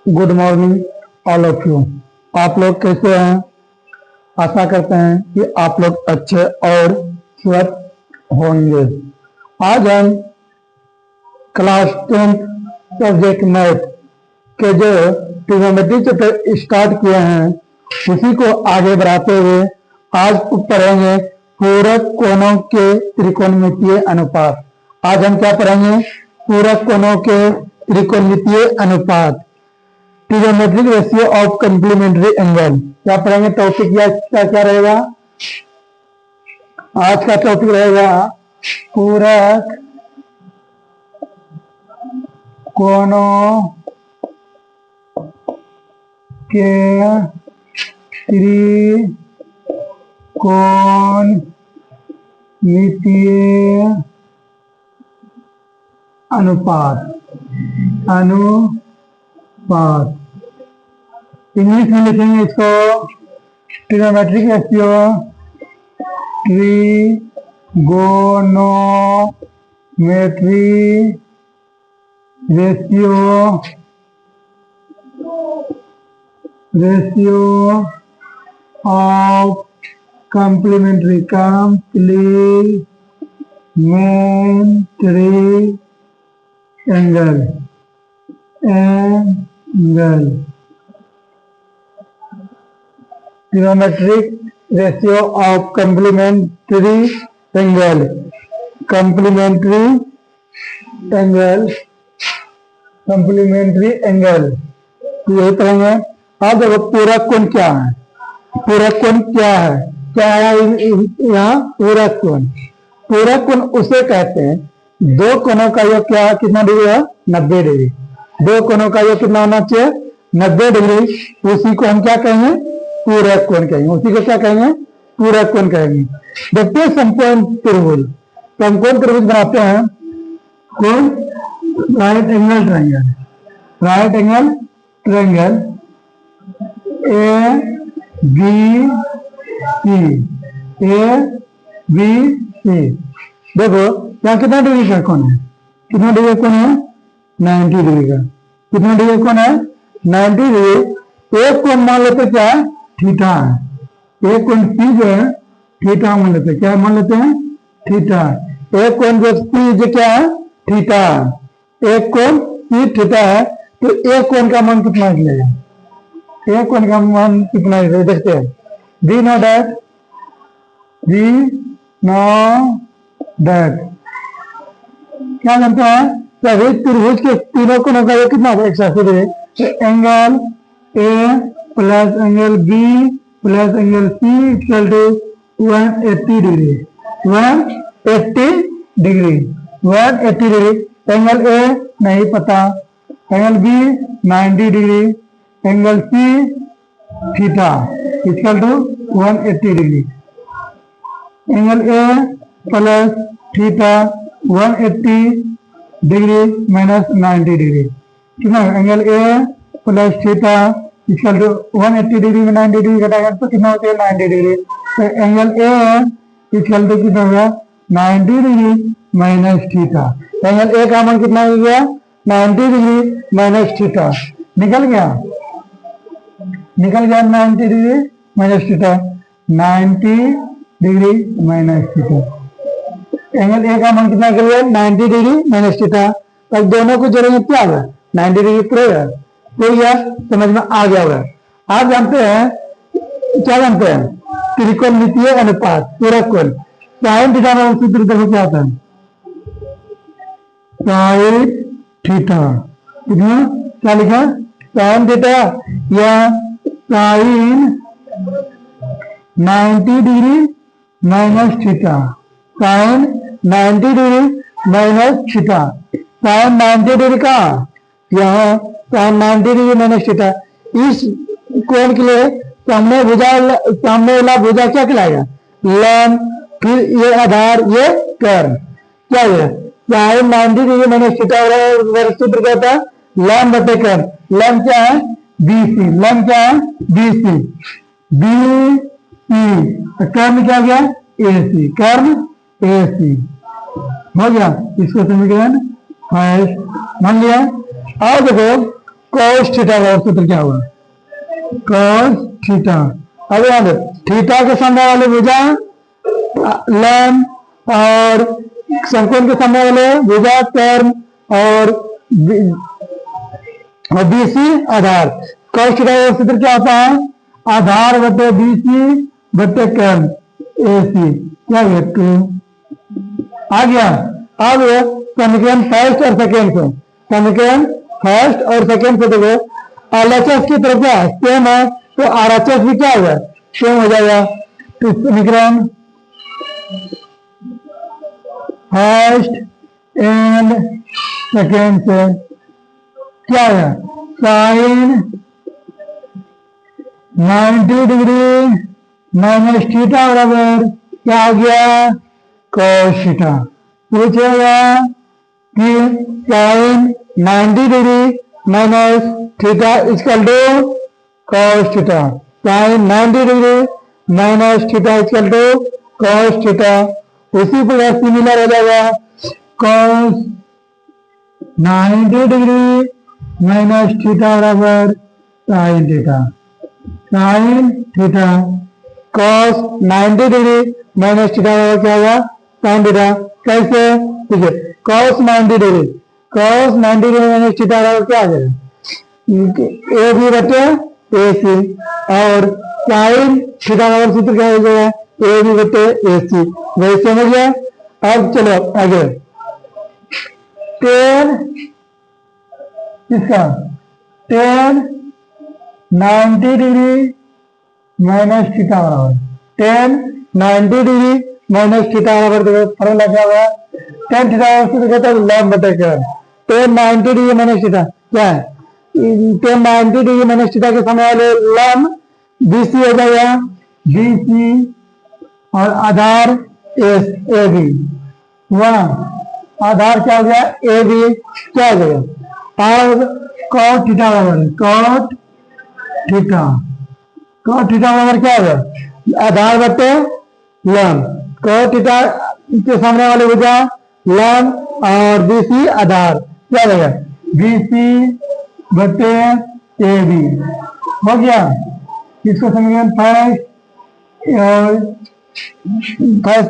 Good morning all of you. आप लोग कैसे हैं? आशा करते हैं कि आप लोग अच्छे और स्वस्थ होंगे। आज हम क्लास 10 सब्जेक्ट मैथ के जो ट्रिग्नोमेट्री चैप्टर स्टार्ट किए हैं उसी को आगे बढ़ाते हुए आज पढ़ेंगे पूरक कोणों के त्रिकोणमितीय अनुपात। आज हम क्या पढ़ेंगे? पूरक कोणों के त्रिकोणमितीय अनुपात, trigonometric ratio of complementary angle. क्या पढ़ेंगे? टॉपिक क्या रहेगा? आज का टॉपिक रहेगा पूरक कोणों के त्रिकोणमितीय अनुपात। इंग्लिश में लिखेंगे इसको trigonometric ratio, trigonometry ratio of complementary angle. Trigonometric ratio of complementary angle. यही पढ़ेंगे। अब देखो पूरक कोण क्या है? पूरक कोण क्या है? क्या है यहाँ? पूरक कोण। पूरक कोण उसे कहते हैं दो कोणों का योग क्या कितना डिग्री है? 90 डिग्री। दो कोणों का योग कितना होना चाहिए? 90 डिग्री। उसी को हम क्या कहेंगे? पूरक कोण कहेंगे। उसी को क्या कहेंगे? पूरक कोण कहेंगे। देखते हैं समकोण त्रिभुज। समकोण त्रिभुज बनाते हैं कौन? Right angle triangle. Right angle triangle A B C. देखो यहाँ कितना डिग्री का कोण है? कितना डिग्री कोण है? 90 डिग्री का। कितना डिग्री कोण है? 90 डिग्री। एक कोण मान लेते क्या? थीटा है। एक कोण सी जो है थीटा मान लेते। क्या मान लेते हैं? थीटा। एक कोण जो सी जो क्या है? थीटा। एक कोण सी थीटा है तो एक कोण का मान कितना निकलेगा? एक कोण का मान कितना निकलेगा? देखते हैं। वी नो दैट क्या जानते हैं? सभी त्रिभुज के तीनों कोणों का योग कितना होगा? 180 degree. Angle A plus angle B plus angle C equal to 180 degree. 180 degree. Angle A नहीं पता। Angle B 90 degree. Angle C theta equal to 180 degree. Angle A plus theta 180 degree minus 90 degree कितना? Angle A plus theta equal to 180 degree में 90 degree घटाएगा तो कितना होता है? 90 degree. तो angle A equal to कितना होगा? 90 degree minus theta. Angle A का मान कितना हो गया? 90 डिग्री माइनस थीटा। निकल गया 90 degree minus theta. 90 degree minus theta. Angle A का मान कितना कर लिया? 90 डिग्री माइनस थीटा। तब दोनों को जोड़ेंगे क्या होगा? 90 डिग्री पूरा समझ में आ गया होगा। आप जानते हैं क्या जानते हैं? त्रिकोणमितीय अनुपात पूरक कोण। साइन थीटा में सूत्र देखो क्या होता है? साइन थीटा कितना? क्या लिखा? साइन थीटा या sine 90 degree minus theta. Sine 90 degree minus theta. Sine 90 degree का यहाँ साइन 90 डिग्री माइनस थीटा। इस कोण के लिए सामने वाला भुजा क्या कहलाएगा? लंब। फिर ये आधार, ये कर्ण। क्या है? साइन 90 डिग्री माइनस थीटा सूत्र क्या होता है? लंब बटे कर्ण। लंब क्या है? BC। लंब क्या है? BC। कर्ण क्या गया? AC। कर्ण AC। हो गया, इसको समीकरण फर्स्ट मान लिया। अब देखो cos थीटा का सूत्र क्या हुआ, cos थीटा। अब याद थीटा के सामने वाले भुजा लैम और समकोण के सामने वाले भुजा कर्म और बीसी आधार। cos थीटा का सूत्र क्या होता है, आधार बटे बीसी बटे कर्म एसी, क्या है 2 आ गया। अब समीकरण फर्स्ट और सेकेंड से, समीकरण फर्स्ट और सेकेंड से देखो एलएचएस की तरफ सेम है तो आरएचएस भी क्या होगा, सेम हो जाएगा। तो समीकरण फर्स्ट एंड सेकेंड से क्या है, साइन 90 डिग्री माइनस थीटा बराबर क्या आ गया, cos थीटा। पूछेगा कि sine 90 degree minus theta equal to cos theta, sine 90 degree minus theta equal to cos theta. उसी प्रकार सिमिलर हो जाएगा cos 90 डिग्री माइनस थीटा बराबर sine theta, sine theta cos 90 degree minus theta बराबर क्या होगा, साइन थीटा। कैसे, ठीक है, cos 90 degree, cos 90 degree minus theta बराबर क्या आ जाएगा, ए बी बटे ए सी, और साइन थीटा बराबर सूत्र क्या हो जाएगा, ए बी बटे ए सी। वही समझ गया। अब चलो आगे, टेन इसका टेन 90 डिग्री माइनस थीटा बराबर, टेन 90 डिग्री माइनस थीटा बराबर देखो फॉर्मूला क्या हुआ, टेन थीटा से कहते हैं लैम्ब बटे curl. Ten 90 degree minus theta क्या है, टेन 90 डिग्री माइनस थीटा के समय वाले लैम्ब बीसी हो जाएगा, बीसी और आधार एस ए बी, वह आधार क्या हो गया ए बी, क्या हो जाएगा। अब cos थीटा बराबर cot थीटा, cot थीटा बराबर क्या होगा, आधार बटे लैम्ब, cot थीटा के सामने वाले भुजा लैम्ब और बीसी आधार, क्या हो जाएगा बीसी बटे ए बी, हो गया। इसको समीकरण फर्स्ट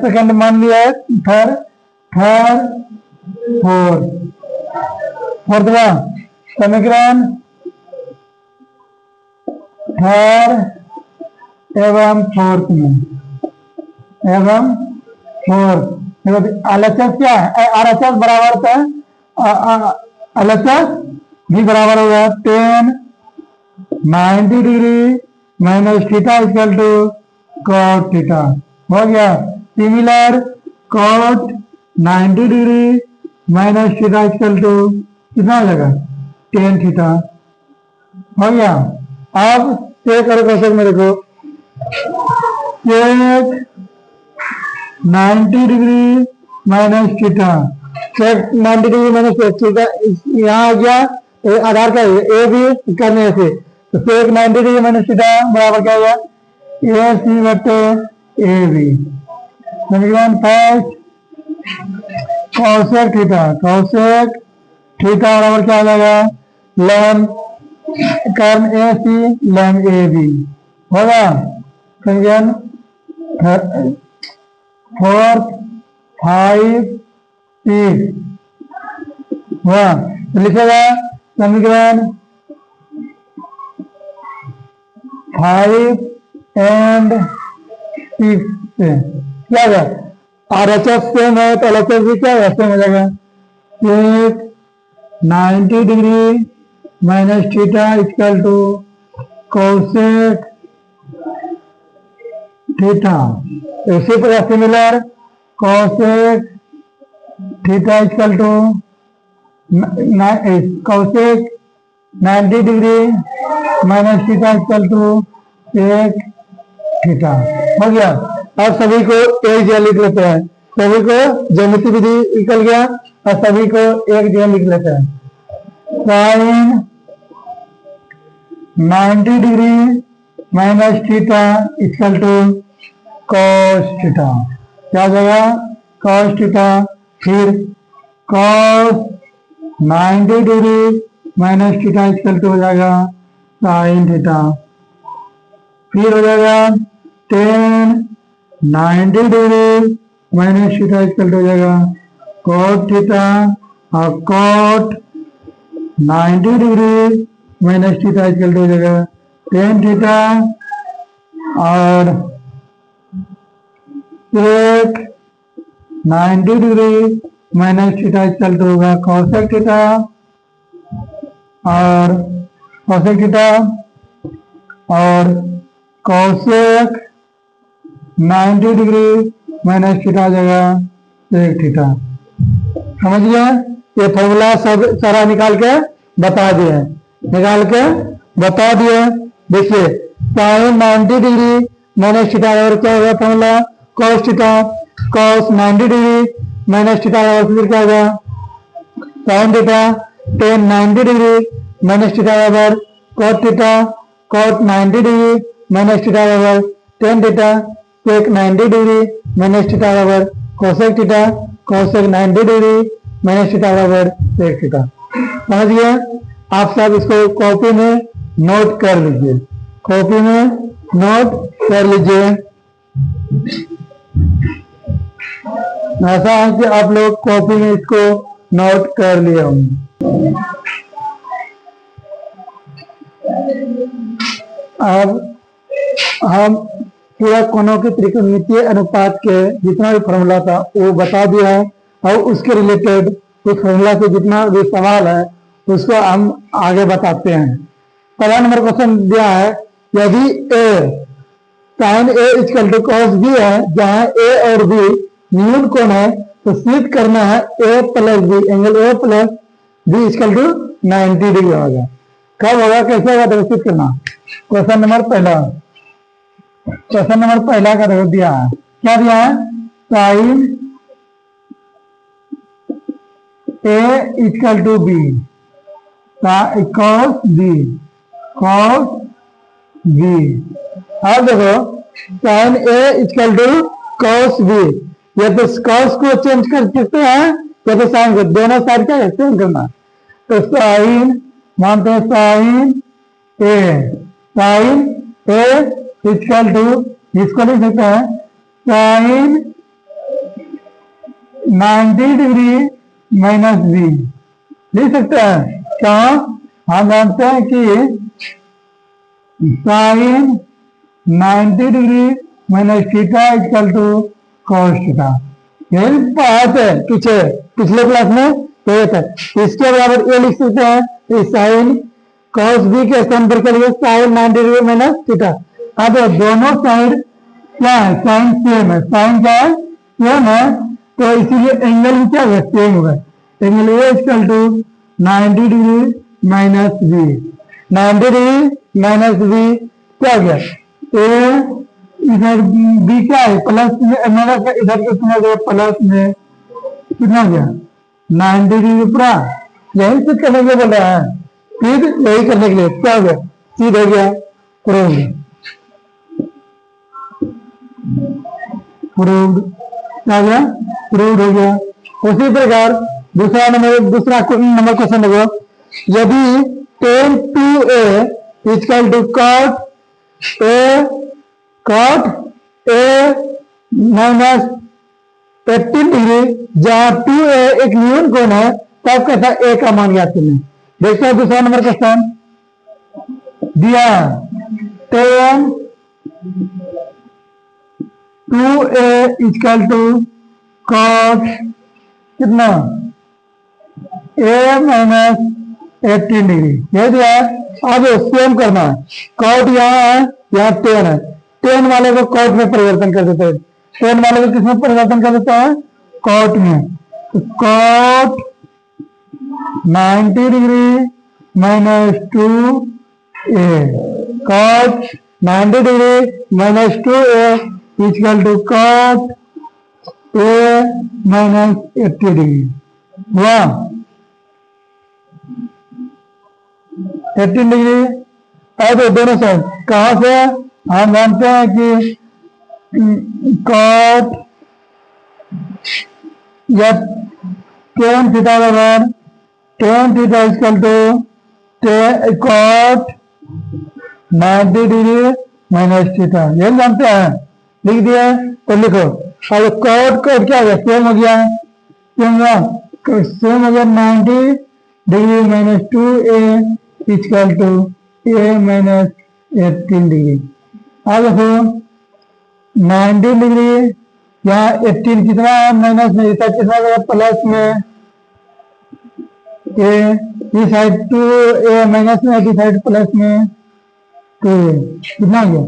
सेकंड मान लिया है, थर्ड फोर्थ समीकरण थर्ड एवं फोर्थ में, एवं फोर्थ एलएचएस क्या है, आरएचएस बराबर था, एलएचएस भी बराबर होगा 10 90 degree minus theta equal to cot theta, हो गया। Similar cot 90 degree minus theta equal to कितना हो जाएगा 10 थीटा, हो गया। अब चेक करो क्वेश्चन में, देखो sec 90 degree minus theta, sec 90 degree minus theta यहाँ आ गया, आधार का ए बी करने से, तो चेक 90 डिग्री माइनस थीटा बराबर क्या होगा ए सी बटे ए बी। समीकरण first cosec theta, cosec theta बराबर क्या हो जाएगा लैम्ब कर्म ए सी लैम्ब ए बी, होगा। समीकरण फोर्थ 5 6 हुआ, तो लिखेगा समीकरण 5 एंड 6 से क्या होगा, आरएचएस सेम है तो एलएचएस भी क्या है सेम हो जाएगा, एक 90 degree minus theta equal to cosec theta, इसी प्रकार similar cosec theta equal to cosec 90 degree minus theta equal to एक थीटा, हो गया। अब सभी को एक जगह लिख लेते हैं, सभी को ज्यामिति विधि निकल गया और सभी को एक जगह लिख लेते हैं। Sine 90 degree minus theta equal to cos theta, क्या हो जाएगा कॉस थीटा फिर cos 90 degree minus theta equal to हो जाएगा साइन थीटा। फिर हो जाएगा tan 90 degree minus theta equal to हो जाएगा cot थीटा, और cot 90 degree minus theta equal to हो जाएगा टेन थीटा, और sec 90 degree minus theta equal to होगा cosec थीटा, और cosec थीटा, और cosec 90 डिग्री माइनस थीटा आ जाएगा sec थीटा। समझ गए? ये फॉर्मूला सब सारा निकाल के बता दिए, देखिए साइन 90 डिग्री माइनस थीटा और क्या होगा formula cos theta, cos 90 degree minus theta और फिर क्या होगा sine theta, tan 90 degree minus theta बराबर cot theta, cot 90 degree minus theta बराबर tan theta, sec 90 degree minus theta बराबर cosec theta, cosec 90 degree minus theta बराबर sec theta. समझ गए? आप सब इसको कॉपी में नोट कर लीजिए, ऐसा है कि आप लोग कॉपी में इसको नोट कर लिए होंगे। अब हम पूरा कोणों के त्रिकोणमितीय अनुपात के जितना भी फॉर्मूला था वो बता दिया है, और उसके रिलेटेड उस फॉर्मूला से जितना भी सवाल है उसको हम आगे बताते हैं। पहला नंबर क्वेश्चन दिया है, यदि A sine A equal to cos B है, जहां ए और बी न्यून कोण है, तो सिद्ध करना है A plus B, angle A plus B equal to 90 degree होगा। कब होगा, कैसे होगा, तो सिद्ध करना। क्वेश्चन नंबर पहला का देखो दिया है, क्या दिया है, sine A equal to B cos B. अब देखो sine A equal to cos B, या तो कॉस को चेंज कर सकते हैं या तो साइन को, दोनों साइड क्या है चेंज करना। तो साइन मानते हैं साइन ए इक्वल टू, इसको लिख सकते हैं साइन 90 डिग्री माइनस बी, लिख सकते हैं। क्यों, हम जानते हैं कि sine 90 degree minus theta equal to cos theta, यही पढ़ाते हैं पिछले क्लास में ये था। इसके बराबर ये लिख सकते हैं साइन कॉस बी के स्थान पर चलिए साइन 90 डिग्री माइनस थीटा। अब दोनों साइड क्या है, साइन सेम है, साइन क्या है सेम है, तो इसीलिए एंगल भी क्या है सेम होगा। Angle A equal to 90 degree minus B, 90 degree minus B क्या हो गया, ए इधर बी क्या है प्लस में, इधर कितना गया प्लस में, कितना गया 90 डिग्री पूरा, यही से करने के बोल रहा है, फिर यही करने के लिए क्या हो गया सीध हो गया, प्रूव्ड क्या गया, प्रूव्ड हो गया। उसी प्रकार दूसरा नंबर क्वेश्चन देखो, यदि tan 2a equal to cot a minus 18 degree, जहां 2a एक न्यून कोण है, तब कैसा a का मान ज्ञात करें। देखते हैं दूसरा नंबर क्वेश्चन दिया, tan 2a equal to cot कितना a माइनस 18 डिग्री, ये दिया है। अब सेम करना है, कॉट यहाँ है, यहाँ टेन है, टेन वाले को कॉट में परिवर्तन कर देते हैं, टेन वाले को किसमें परिवर्तन कर देता है, कॉट में। तो cot 90 degree minus 2a, cot 90 degree minus 2a equal to cot a minus 80 degree हुआ 18 डिग्री। अब दोनों साइड कहां से, हम जानते हैं कि कॉट या tan थीटा बराबर tan theta equal to cot 90 degree minus theta, ये जानते हैं, लिख दिया। तो लिखो अब cot cot क्या हो गया, सेम हो गया, सेम हो गया 90 degree minus 2a equal to a minus 18 degree. अब देखो 90 डिग्री यहाँ 18 कितना है माइनस में, इस साइड कितना गया प्लस में, a इस साइड 2a माइनस में, इस साइड प्लस में 2a, कितना गया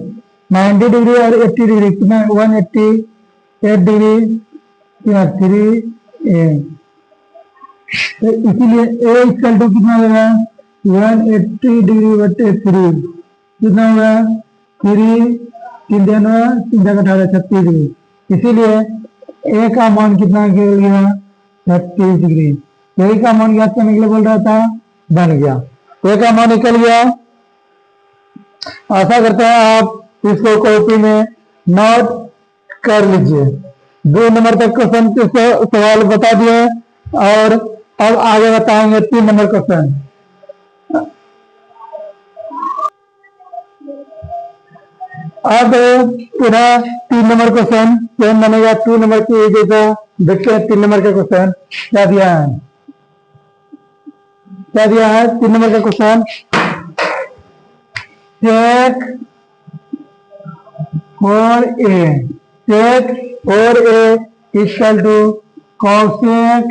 90 डिग्री और 80 डिग्री कितना 188 डिग्री या 3a, तो इसीलिए a इक्वल टू कितना होगा 180 डिग्री बटे 3 कितना होगा 3 3 का 36 डिग्री, इसीलिए a का मान कितना निकल गया 36 डिग्री। यही का मान ज्ञात करने के लिए बोल रहा था, बन गया, a का मान निकल गया। आशा करते हैं आप इसको कॉपी में नोट कर लीजिए। 2 नंबर तक क्वेश्चन के सवाल बता दिए और अब आगे बताएंगे 3 नंबर क्वेश्चन। अब पुनः 3 नंबर क्वेश्चन सेम बनेगा 2 नंबर की जैसा। देखते हैं 3 नंबर का क्वेश्चन क्या दिया है, क्या दिया है 3 नंबर का question. Sec 4a, sec 4a equal to cosec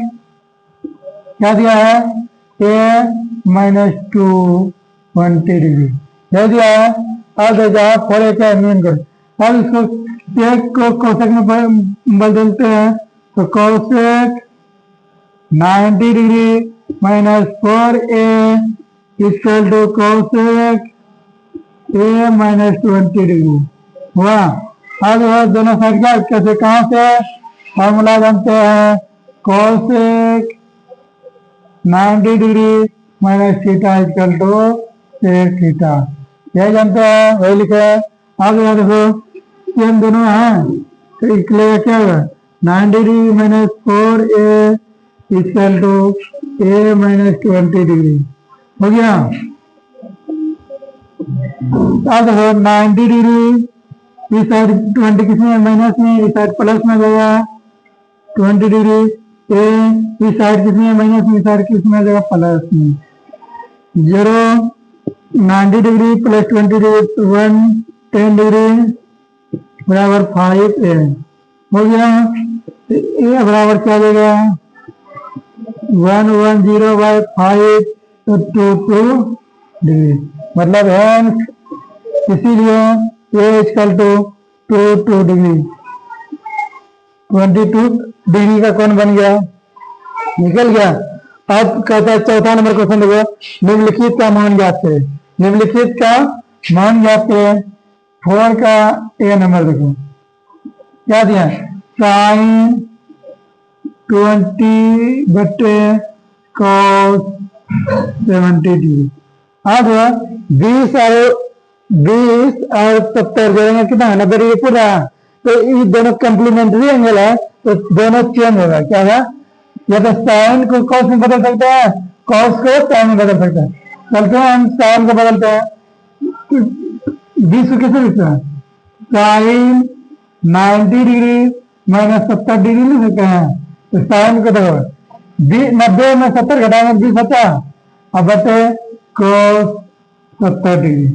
क्या दिया है a माइनस 220 डिग्री दे दिया है। अब देखा 4a का मीन करो, अब इसको चेक को कॉसेक में बदलते हैं, तो cosec 90 degree minus 4a equal to cosec a minus 20 degree हुआ। अब दोनों साइड क्या कैसे कहाँ से फॉर्मूला बनते हैं, cosec 90 degree minus theta equal to sec theta, यही जानते हैं वही लिखा है। अब यहाँ देखो सेम दोनों हैं तो इसलिए क्या होगा 90 degree minus 4a equal to a minus 20 degree हो गया। अब देखो 90 डिग्री इस साइड 20 किसमें माइनस में, इस साइड प्लस में गया 20 डिग्री, a इस साइड किसमें माइनस में, इस साइड किसमें गया प्लस में, 0 90 डिग्री प्लस 20 डिग्री 110 डिग्री बराबर 5a हो गया। a बराबर क्या देगा 110 बाई 5 तो 22 डिग्री, मतलब है इसीलिए a equal to 22 degree 22 degree का कौन बन गया, निकल गया। अब कहता है चौथा नंबर क्वेश्चन देखो, निम्नलिखित का मान ज्ञात करें, निम्नलिखित का मान ज्ञात करें। 4 का ए नंबर देखो क्या दिया साइन 20 बटे कॉस 70 डिग्री। अब 20 और 70 जोड़ेंगे कितना 90 डिग्री पूरा, तो ये दोनों कम्प्लीमेंट्री एंगल है तो दोनों चेंज होगा, क्या होगा या तो साइन को कॉस में बदल सकता है, कॉस को साइन में बदल सकता है। चलते हैं हम साइन को बदलते हैं, 20 को कैसे लिखते हैं साइन 90 डिग्री माइनस 70 डिग्री लिख सकते हैं, तो साइन को देखो 90 में 70 घटाएंगे 20 बचा, अब बचे cos 70 डिग्री।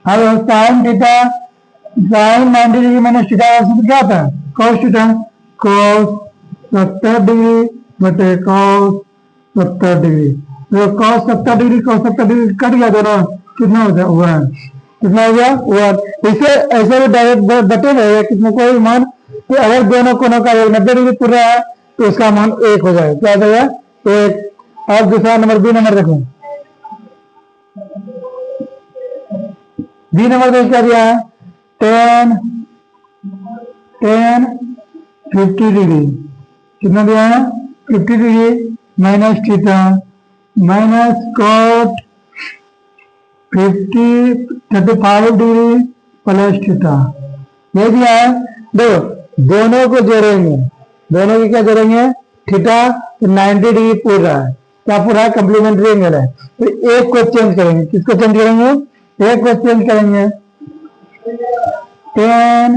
अब sign theta sine 90 degree minus theta क्या होता है cos थीटा, cos 70 डिग्री बटे cos 70 डिग्री, तो cos 70 डिग्री कट गया दोनों, कितना हो गया 1, कितना हो गया 1। इसे ऐसे भी डायरेक्ट बटे रहेगा कितना कोई मान, तो अगर दोनों कोनों का 90 डिग्री पूरा है तो उसका मान 1 हो जाएगा, क्या हो जाएगा 1। अब दूसरा नंबर बी नंबर देखो, बी नंबर देख क्या दिया है 10 50 डिग्री, कितना दिया है 50 degree minus theta minus cot 35 degree plus theta, ये दिया है। दो दोनों को जोड़ेंगे, दोनों की क्या जोड़ेंगे थीटा 90 डिग्री पूर रहा है, क्या पूरा है, कम्प्लीमेंट्री एंगल है। तो एक को चेंज करेंगे, किसको चेंज करेंगे, एक को चेंज करेंगे, tan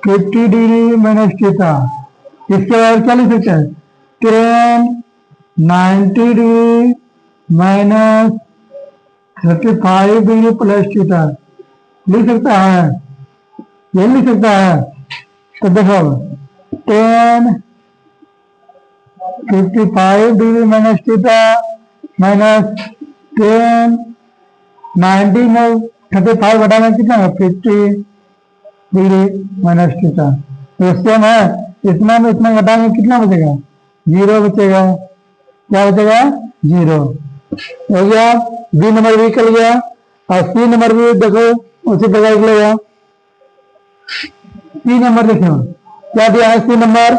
50 डिग्री माइनस थीटा, इसके बाद क्या लिख सकते हैं, tan 90 degree minus 35 degree plus theta, लिख सकता है, ये लिख सकता है। तो देखो tan 55 degree minus theta minus tan 90 में 35 घटाना कितना है, 50 डिग्री माइनस थीटा। तो सेम है, इतना में इतना घटाएंगे कितना बचेगा, 0 बचेगा, क्या बचेगा, 0 हो गया। बी नंबर भी निकल गया और सी नंबर भी देखो उसी प्रकार निकलेगा। सी नंबर देखो क्या दिया है, सी नंबर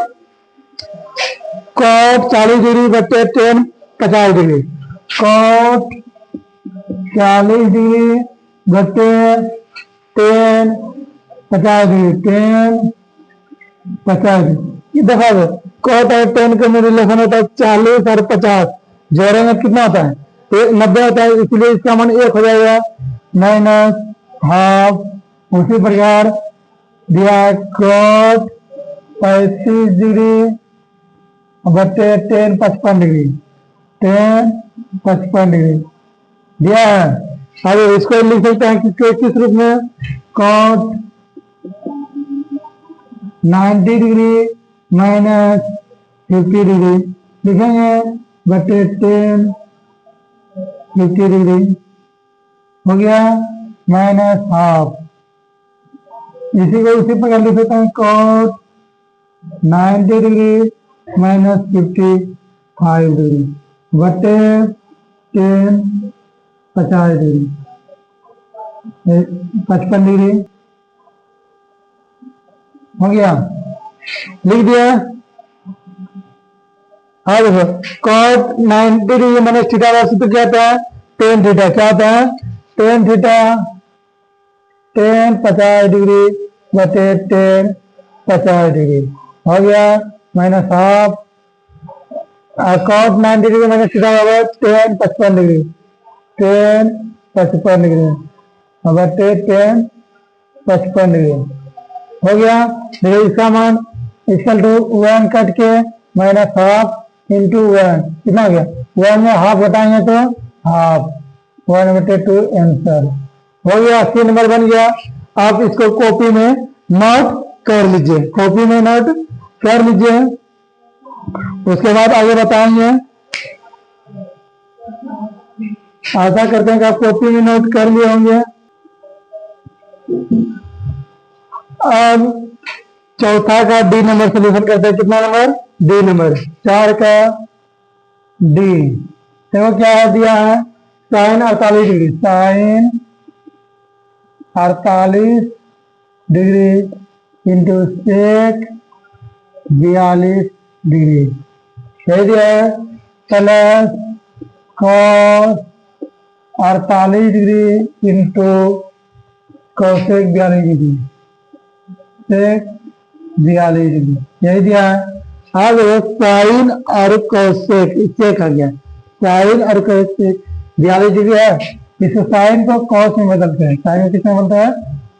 cot 40 डिग्री बटे tan 50 डिग्री, cot 40 डिग्री बटे tan 50 डिग्री, tan 50 डिग्री। देखा दो cot और tan का रिलेशन होता है 40 और 50 जोड़ेंगे कितना होता है, 90 होता है, इसलिए इसका मान 1 हो जाएगा माइनस हाफ। उसी प्रकार दिया cot 35 डिग्री बटे tan 55 डिग्री, tan 55 डिग्री दिया है। अब इसको लिख सकते हैं किस रूप में, cot 90 डिग्री माइनस 50 डिग्री लिखेंगे बटे tan 50 डिग्री हो गया माइनस हाफ। इसी को उसी प्रकार लिख सकते हैं, cot 90 डिग्री माइनस 55 डिग्री बटे tan 50 डिग्री, 55 डिग्री हो गया, लिख दिया। हाँ देखो cot 90 डिग्री माइनस थीटा का सूत्र क्या होता है, tan थीटा, क्या होता है, tan थीटा tan 50 डिग्री बटे tan 50 डिग्री हो गया minus half. cot 90 degree minus theta होगा tan 55 डिग्री, tan 55 डिग्री बटे tan 55 डिग्री हो गया। देखिए इसका मान इक्वल टू 1 कट के माइनस हाफ इंटू 1 कितना हो गया, 1 में हाफ घटाएंगे तो हाफ, 1 बटे 2 आंसर हो गया। 80 नंबर बन गया। आप इसको कॉपी में नोट कर लीजिए, कॉपी में नोट कर लीजिए, उसके बाद आगे बताएंगे। आशा करते हैं कि आप कॉपी में नोट कर लिए होंगे। अब चौथा का डी नंबर सोल्यूशन करते हैं, कितना नंबर, डी नंबर 4 का डी। देखो क्या दिया है, sine 48 degree, sine 48 degree into sec 42 degree सही दिया है, plus cos 48 degree into cosec 42 degree, sec 42 degree यही दिया है। अब साइन और कॉसेक चेक आ गया, साइन और कॉसेक 42 डिग्री है, इस साइन को कॉस में बदलते हैं, साइन में किसमें बदलते हैं,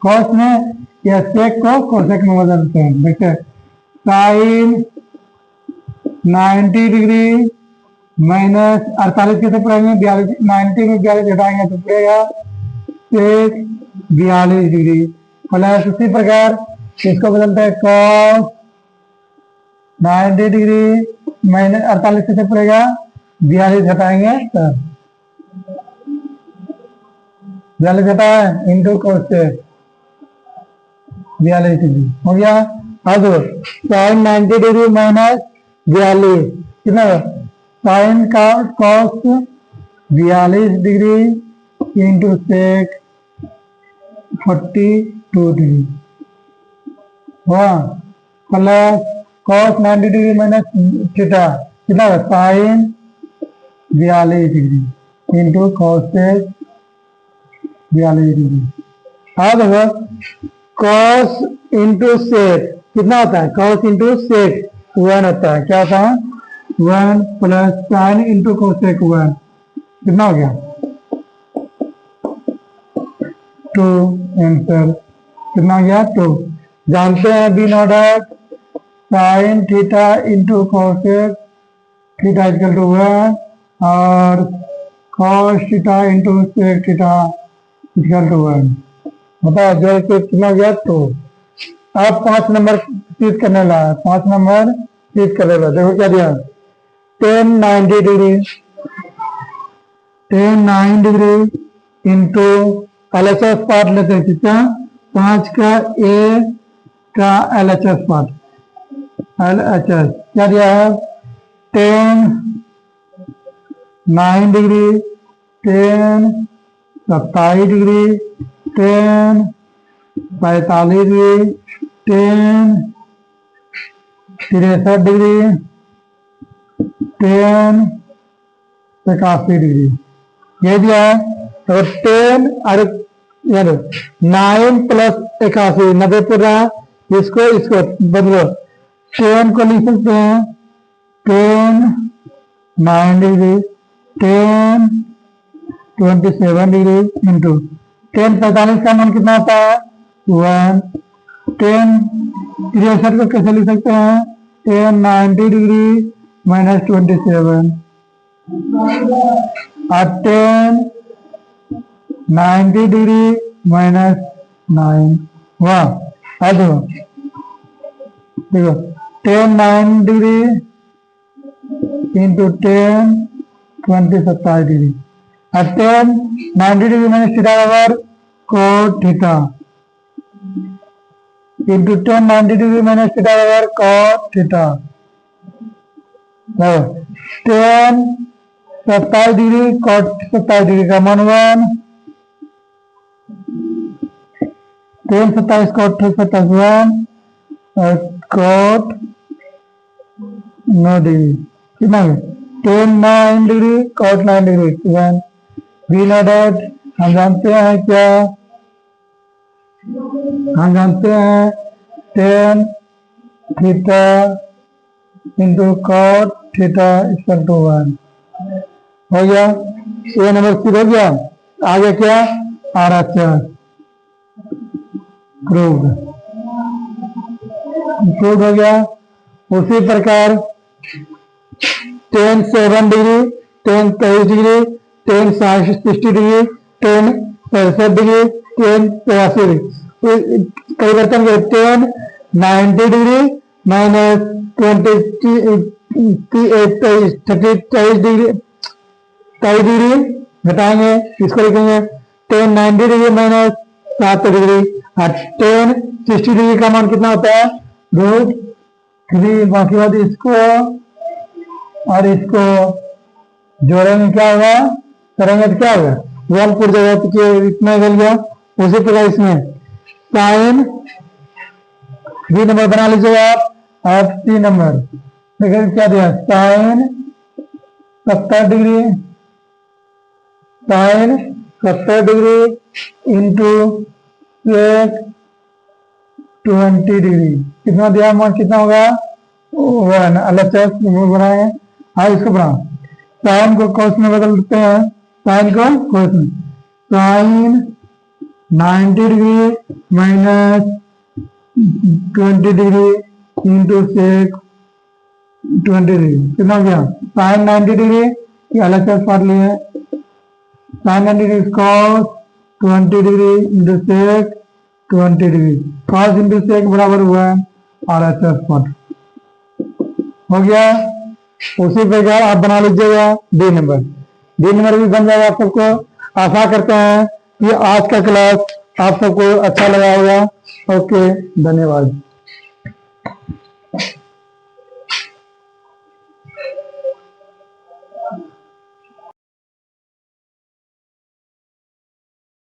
कॉस में, या सेक को कोसेक में बदलते हैं। देखिए साइन 90 डिग्री माइनस 48 कैसे पढ़ेंगे, 42, 90 में 42 घटाएंगे तो पड़ेगा सेक 42 डिग्री, प्लस उसी प्रकार इसको बदलते हैं कॉस 90 डिग्री माइनस 48 कैसे पड़ेगा, 42 घटाएंगे तब 42 घटाए इंटू कोसेक 42 डिग्री हो गया। अब साइन 90 डिग्री माइनस 42 कितना, साइन का cos 42 degree into sec 42 degree हुआ, plus cos 90 degree minus theta कितना, sine 42 degree into cosec 42 degree. अब कॉस इंटू सेक कितना होता है, कॉस इंटू सेक वन होता है। क्या होता है? 1 प्लस साइन इंटू कोसेक 1 कितना हो गया? 2 आंसर कितना हो गया? 2। जानते हैं बी नॉट sine theta into cosec theta equal to 1 और cos theta into sec theta equal to 1 बताओ जो कितना हो गया? 2। अब 5 नंबर चीज करने लगा, 5 नंबर चीज कर रहे। देखो क्या दिया? 10 90 degree 10 9 degree into LHS part लेते हैं कितना? 5 का ए का LHS पार्ट LHS क्या दिया है? 10 9 degree 10 27 degree 10 45 degree 10 63 degree 10 81 degree ये दिया है। तो 10 और 9 प्लस 81 90 पूरा इसको इसको बदलो। 10 को लिख सकते हैं 10 9 डिग्री 10 27 डिग्री इंटू 10 45 का मान कितना होता है? 1। 10 63 को कैसे लिख सकते हैं? 10 90 डिग्री माइनस 27 और 10 90 डिग्री माइनस 9 वाह आ देखो 10 9 डिग्री इंटू 10 20 27 डिग्री और 10 90 डिग्री माइनस थीटा बराबर cot theta into 10 90 degree minus theta बराबर cot theta 10 27 degree cot 27 degree का मान 1 10 27 cot 27 1 और cot 9 डिग्री कितना है? 10 9 डिग्री cot 9 डिग्री 1 बी नॉट हम जानते हैं क्या? हम जानते हैं 10 theta into cot theta equal to 1 हो गया। ये नंबर फिर हो गया। आगे क्या? RHS प्रूव्ड हो गया। उसी प्रकार 10 7 degree 10 23 degree 10 60 degree 10 65 degree 10 83 degree परिवर्तन के 10 90 डिग्री माइनस 23 डिग्री 23 डिग्री घटाएंगे इसको लिखेंगे 10 90 डिग्री माइनस 70 डिग्री और 10 60 डिग्री का मान कितना होता है? √3। बाकी बात इसको और इसको जोड़ेंगे क्या होगा? करेंगे तो क्या होगा? 1 पूरी जगह तो इतना मिल गया। उसी प्रकार इसमें साइन बी नंबर बना लीजिएगा आप और सी नंबर देखिए क्या दिया? Sine 70 degree sine 70 degree into 20 degree कितना दिया? मान कितना होगा? 1 अलग से बनाए। हाँ इसको बनाओ। साइन को कोस में बदल देते हैं। साइन को कोस में sine 90 degree minus 20 degree into sec 20 degree कितना हो गया? साइन 90 डिग्री ये अलग से पढ़ लिए। Sine 90 degree cos 20 degree into sec 20 degree cos into sec बराबर हुआ RHS पॉट हो गया। उसी प्रकार आप बना लीजिएगा डी नंबर भी बन जाएगा आप सबको। आशा करते हैं कि आज का क्लास आप सबको अच्छा लगा होगा। ओके धन्यवाद।